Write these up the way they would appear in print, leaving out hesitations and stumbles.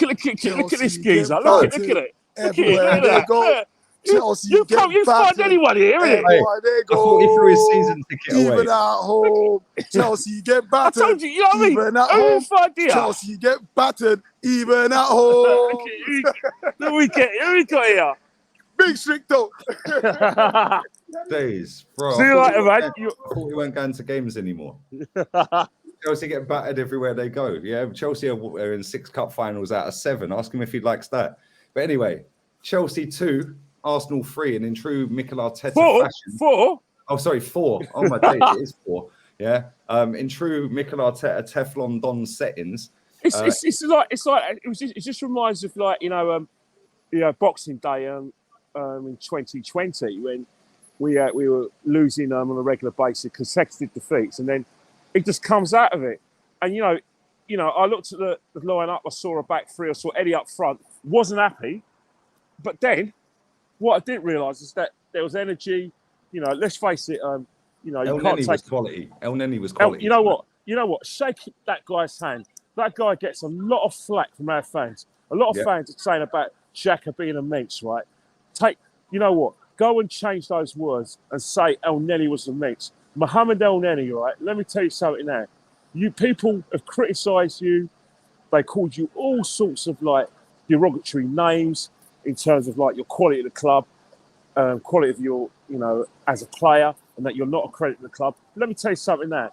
Look at this geezer. Look at it. Everywhere they go. Chelsea You find anyone here, innit? Everywhere they go. I thought he threw his season ticket away. Even at home, Chelsea get battered. I told you, you know what I mean? Even at home, Chelsea get battered. Even at home. Who we got here? Big Stricto. Days, bro. See you later, man. I thought we weren't going to games anymore. Chelsea get battered everywhere they go. Yeah, Chelsea are in 6 cup finals out of 7. Ask him if he likes that. But anyway, Chelsea 2, Arsenal 3, and in true Mikel Arteta fashion. 4? Oh, sorry, 4. Oh my days, it is 4. Yeah. In true Mikel Arteta Teflon Don settings. It just reminds of Boxing Day in 2020 when we were losing on a regular basis, consecutive defeats, and then it just comes out of it. And I looked at the line-up, I saw a back three, I saw Eddie up front, wasn't happy, but then what I didn't realise is that there was energy. Let's face it. El Neni was quality. El Neni was quality. You know what? Shake that guy's hand. That guy gets a lot of flack from our fans. A lot of fans are saying about Xhaka being a minx, right? Go and change those words and say El Neni was a minx. Mohamed El Neni, right? Let me tell you something now. You people have criticised you. They called you all sorts of derogatory names in terms of your quality of the club, quality of your, as a player, and that you're not a credit to the club. Let me tell you something now.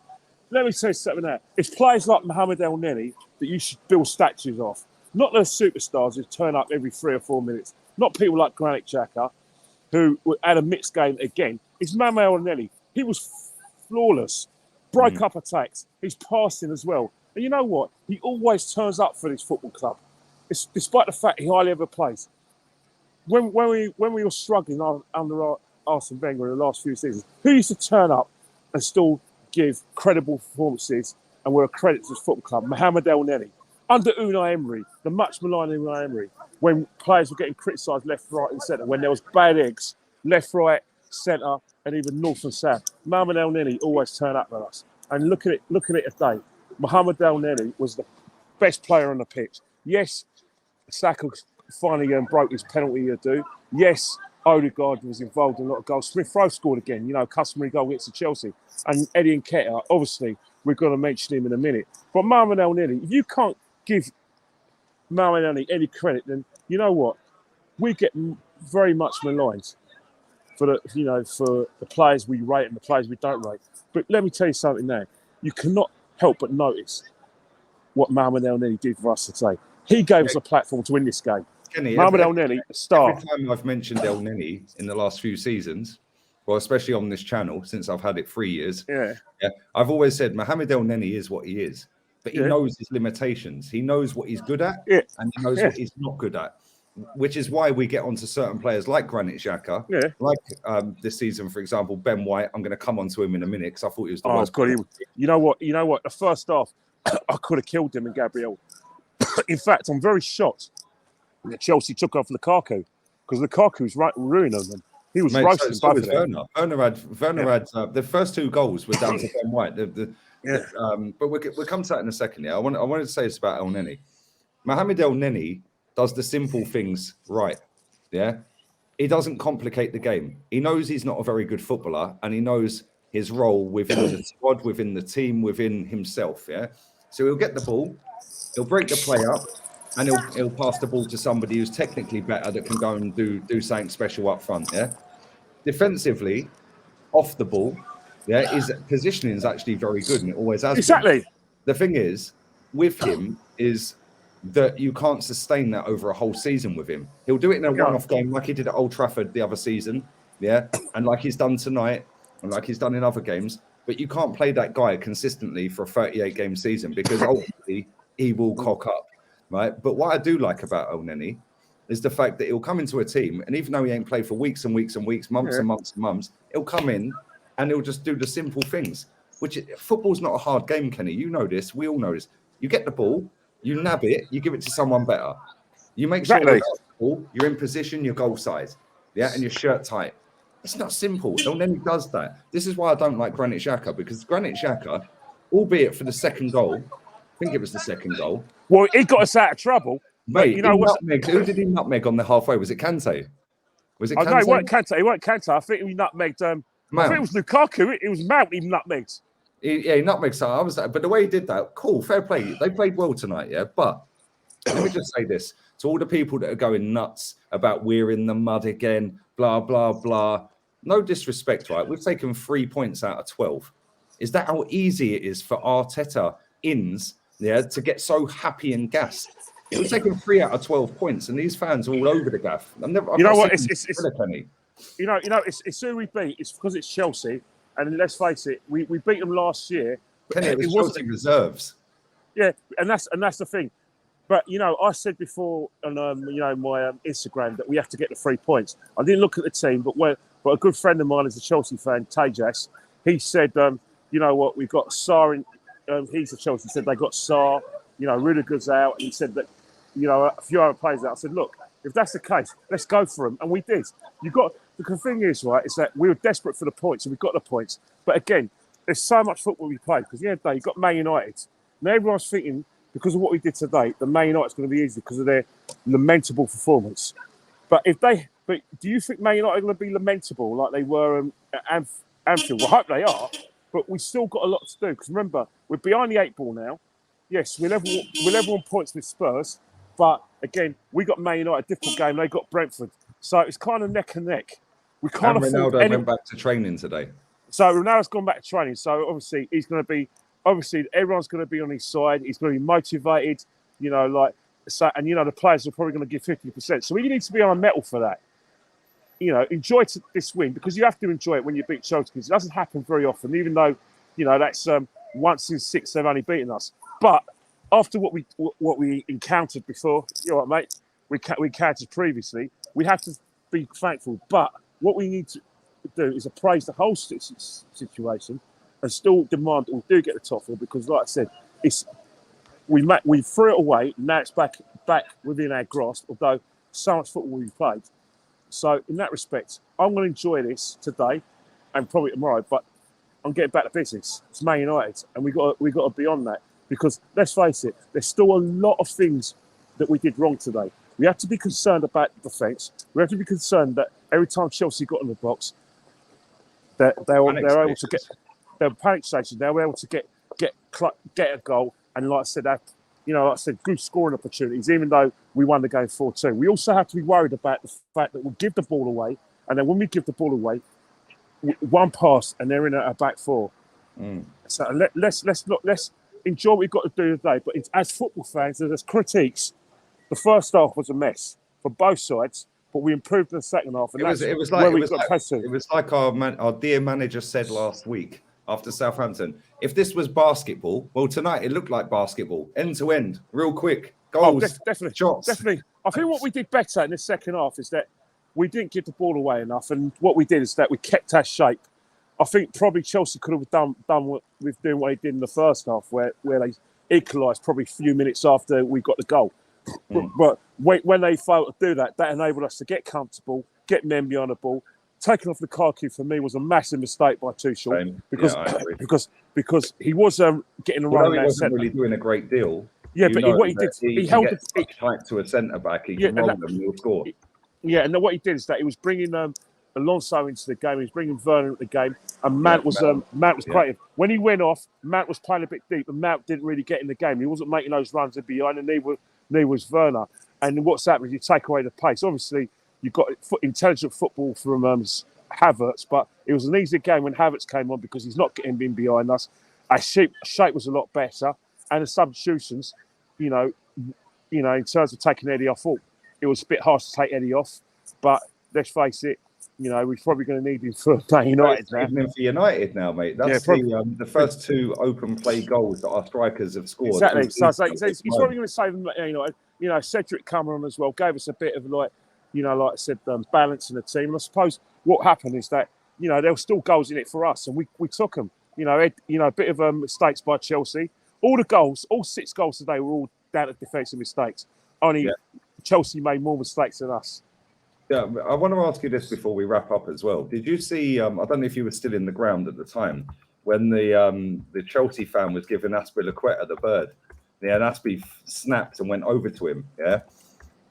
It's players like Mohamed El Neni that you should build statues of. Not those superstars who turn up every 3 or 4 minutes. Not people like Granit Xhaka, who had a mixed game again. It's Mohamed El Neni. He was flawless. Broke up attacks. He's passing as well. And you know what? He always turns up for this football club. Despite the fact he hardly ever plays. When we were struggling under Arsene Wenger in the last few seasons, who used to turn up and still give credible performances and were a credit to this football club? Mohamed El Neni. Under Unai Emery, the much maligned Unai Emery, when players were getting criticised left, right and centre, when there was bad eggs, left, right, centre and even north and south, Mohamed El Neni always turned up with us. And look at it today. Mohamed El Neni was the best player on the pitch. Yes, Saka finally broke his penalty to do. Yes, Odegaard was involved in a lot of goals. Smith-Rowe scored again, customary goal against Chelsea. And Eddie Nketiah, obviously, we're going to mention him in a minute. But Mohamed El Neni, if you can't give Mohamed El Neni any credit, then you know what? We get very much maligned for the players we rate and the players we don't rate. But let me tell you something now. You cannot help but notice what Mohamed El Neni did for us today. He gave us a platform to win this game. Kenny, Mohamed El Neni, a star. Every time I've mentioned El Neni in the last few seasons, well, especially on this channel, since I've had it 3 years, I've always said Mohamed El Neni is what he is. But he knows his limitations. He knows what he's good at, and he knows what he's not good at. Which is why we get onto certain players like Granit Xhaka, like this season, for example, Ben White. I'm going to come on to him in a minute because I thought he was the worst. God, you know what? The first half, I could have killed him and Gabriel. In fact, I'm very shocked that Chelsea took off Lukaku because Lukaku was ruining them. He was roasting both of them. Werner had the first 2 goals were down to Ben White. But we'll come to that in a second. I wanted to say this about El Neni. Mohamed El Neni does the simple things right. Yeah, he doesn't complicate the game. He knows he's not a very good footballer, and he knows his role within the squad, within the team, within himself. Yeah, so he'll get the ball, he'll break the play up, and he'll pass the ball to somebody who's technically better that can go and do something special up front. Yeah, defensively, off the ball, his positioning is actually very good, and it always has. Exactly. Been. The thing is, with him is that you can't sustain that over a whole season with him. He'll do it in a one-off game like he did at Old Trafford the other season, and like he's done tonight, and like he's done in other games. But you can't play that guy consistently for a 38-game season because ultimately he will cock up, right? But what I do like about El Neni is the fact that he'll come into a team, and even though he ain't played for weeks and weeks and weeks, months and months and months, he'll come in and he'll just do the simple things. Football's not a hard game, Kenny. You know this. We all know this. You get the ball, you nab it, you give it to someone better. You make sure you're in position, your goal size, and your shirt tight. It's not simple. El Neni does that. This is why I don't like Granit Xhaka, because Granit Xhaka, albeit for the second goal, I think it was the second goal. Well, he got us out of trouble. Mate, you know what? Who did he nutmeg on the halfway? Was it Kante? Was it Kante? No, it weren't Kante. It weren't Kante. I think he nutmegged. I think it was Lukaku. It was Mount. He nutmegged. He nutmegged. So I was, but the way he did that, cool, fair play. They played well tonight, yeah. But let me just say this to all the people that are going nuts about we're in the mud again, blah blah blah. No disrespect, right? We've taken 3 points out of 12. Is that how easy it is for Arteta to get so happy and gassed? We've taken 3 out of 12 points, and these fans are all over the gaff. You know what? It's who we beat. It's because it's Chelsea, and let's face it, we beat them last year. Kenny, it was Chelsea reserves. Yeah, and that's the thing. But I said before on my Instagram that we have to get the 3 points. I didn't look at the team, but a good friend of mine is a Chelsea fan, Tejas. He said, you know what, we've got Sarr in. He's a Chelsea. He said they got Sarr. Rudiger's out. And he said that a few other players out. I said, look, if that's the case, let's go for them, and we did. The thing is, right, is that we were desperate for the points, and we got the points. But again, there's so much football we played because you've got Man United. Now everyone's thinking, because of what we did today, the Man United's going to be easy because of their lamentable performance. But do you think Man United are going to be lamentable like they were at Anfield? Well, I hope they are, but we still got a lot to do. Because remember, we're behind the 8 ball now. Yes, we're level on points with Spurs, but again, we got Man United, a difficult game. They got Brentford, so it's kind of neck and neck. We can't afford. Ronaldo went back to training today. So Ronaldo's gone back to training. So obviously he's going to be. Obviously, everyone's going to be on his side. He's going to be motivated, and the players are probably going to give 50%. So we need to be on a mettle for that. Enjoy this win because you have to enjoy it when you beat Chelsea because it doesn't happen very often. Even though, that's once in 6 they've only beaten us. But after what we encountered before, you're right, mate. We encountered previously. We have to be thankful. But what we need to do is appraise the whole situation. And still demand that we do get the top 4 because, like I said, we threw it away. Now it's back within our grasp. Although so much football we've played, so in that respect, I'm going to enjoy this today and probably tomorrow. But I'm getting back to business. It's Man United, and we got to be on that because let's face it, there's still a lot of things that we did wrong today. We have to be concerned about the defence. We have to be concerned that every time Chelsea got in the box, they're able to get. They were panic stations. They were able to get a goal, and like I said, good scoring opportunities. Even though we won the game 4-2, we also have to be worried about the fact that we give the ball away, and then when we give the ball away, one pass and they're in a back 4. So let's enjoy what we've got to do today. But as football fans, as critiques, the first half was a mess for both sides. But we improved in the second half, and it was like our dear manager said last week. After Southampton, if this was basketball, well, tonight it looked like basketball, end to end, real quick, goals, shots. Definitely. I think what we did better in the second half is that we didn't give the ball away enough, and what we did is that we kept our shape. I think probably Chelsea could have done what they did in the first half, where they equalised probably a few minutes after we got the goal. But when they failed to do that, that enabled us to get comfortable, get men behind the ball. Taking off Lukaku for me was a massive mistake by Tuchel because he was getting a run. He wasn't really doing a great deal. Yeah, but what he did, he held it tight to a centre back. He can roll them, he'll score. Yeah, and then what he did is that he was bringing Alonso into the game. He was bringing Werner into the game, and Mount was creative. When he went off, Mount was playing a bit deep, and Mount didn't really get in the game. He wasn't making those runs in behind, and neither was Werner. And what's happened is you take away the pace. Obviously, you've got intelligent football from Havertz, but it was an easier game when Havertz came on because he's not getting in behind us. Our shape was a lot better, and the substitutions, in terms of taking Eddie off, it was a bit harsh to take Eddie off. But let's face it, we're probably going to need him for Man United now. Even for United now, mate. That's the first 2 open play goals that our strikers have scored. Exactly. So he's probably going to save them. Cedric Cameron as well gave us a bit of like I said, balance in the team. And I suppose what happened is that there were still goals in it for us, and we took them. A bit of mistakes by Chelsea. All 6 goals today were all down to defensive mistakes. Only Chelsea made more mistakes than us. Yeah, I want to ask you this before we wrap up as well. Did you see? I don't know if you were still in the ground at the time when the Chelsea fan was giving Aspilicueta the bird. Yeah, and Aspie snapped and went over to him. Yeah,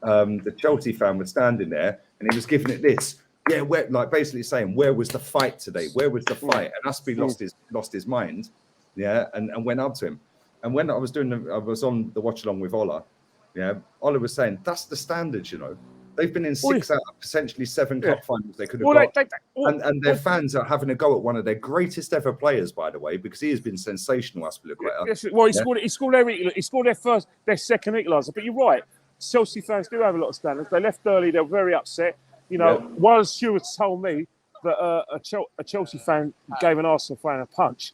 the Chelsea fan was standing there and he was giving it this. Yeah, where, like basically saying, where was the fight today? Where was the fight? And Aspie lost his mind. Yeah, and went up to him. And when I was on the watch along with Ola. Yeah, Ola was saying that's the standards. You know, they've been in 6 out of potentially 7 cup finals they could have got, and their fans are having a go at one of their greatest ever players, by the way, because he has been sensational. Aspilicueta. Yes, well, he scored their second equaliser. But you're right, Chelsea fans do have a lot of standards. They left early. They were very upset. You know, one of the stewards told me that a Chelsea fan gave an Arsenal fan a punch,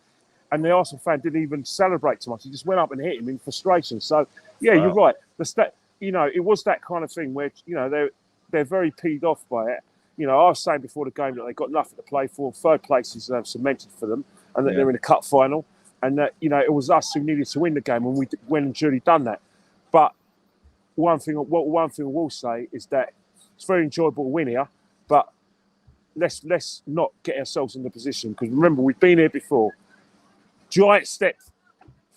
and the Arsenal fan didn't even celebrate too much. He just went up and hit him in frustration. So, yeah, you're right. It was that kind of thing where, you know, they're very peed off by it. You know, I was saying before the game that they got nothing to play for. Third place is cemented for them, and that they're in a cup final, and that, you know, it was us who needed to win the game, and we went and duly done that. But one thing I will say is that it's very enjoyable to win here, but let's not get ourselves in the position, because remember, we've been here before. Giant step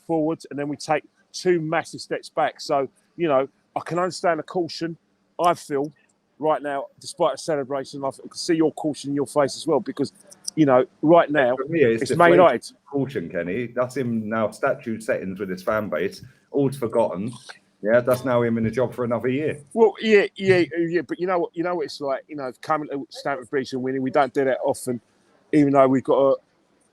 forward, and then we take 2 massive steps back. So, you know, I can understand the caution. I feel right now, despite a celebration, I can see your caution in your face as well, because, you know, right now it's Man United. Caution, Kenny. That's him now. Statute settings with his fan base, all's forgotten. Yeah, that's now him in a job for another year. Well, yeah. But you know what it's like. You know, coming to Stamford Bridge and winning, we don't do that often, even though we've got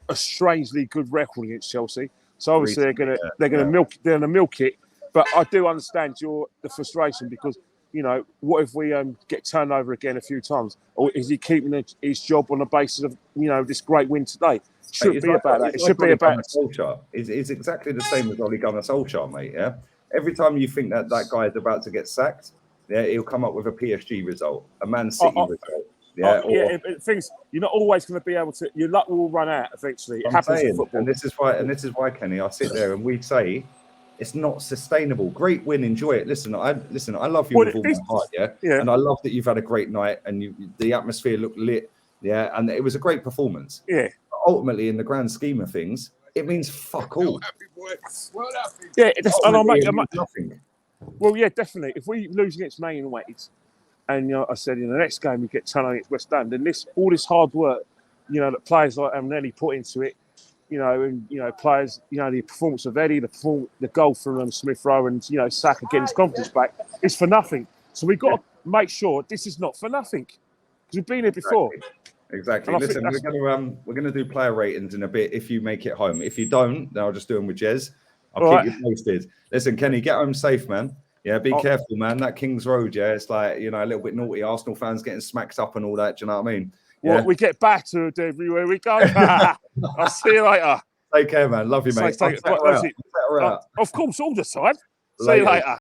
a strangely good record against Chelsea. So obviously they're gonna milk it. But I do understand the frustration, because, you know, what if we get turned over again a few times, or is he keeping his job on the basis of, you know, this great win today? It shouldn't be about that. It should be about Solskjaer. It's exactly the same as Ole Gunnar Solskjaer, mate. Yeah. Every time you think that guy is about to get sacked, yeah, he'll come up with a PSG result, a Man City result. Yeah, things you're not always going to be able to. Your luck will run out eventually. It happens in football, and this is why, Kenny, I sit there and we say it's not sustainable. Great win, enjoy it. Listen, I love you with all my heart, yeah, and I love that you've had a great night and the atmosphere looked lit, yeah, and it was a great performance. Yeah, but ultimately, in the grand scheme of things, it means fuck all. Yeah, nothing. Well, yeah, definitely. If we lose against Man United, and, you know, I said in the next game we get turned on against West Ham, then all this hard work, you know, that players like Amnelli put into it, you know, and, you know, players, you know, the performance of Eddie, the goal from Smith Rowe, and, you know, Saka getting his confidence back, is for nothing. So we've got to make sure this is not for nothing, because we've been here before. Exactly. Listen, we're gonna do player ratings in a bit if you make it home. If you don't, then I'll just do them with Jez. I'll keep you posted. Listen, Kenny, get home safe, man. Yeah, be careful, man. That King's Road, yeah, it's like, you know, a little bit naughty. Arsenal fans getting smacked up and all that. Do you know what I mean? Yeah. Well, we get battered everywhere we go. I'll see you later. Take care, man. Love you, mate. Of course, all the time. See you later.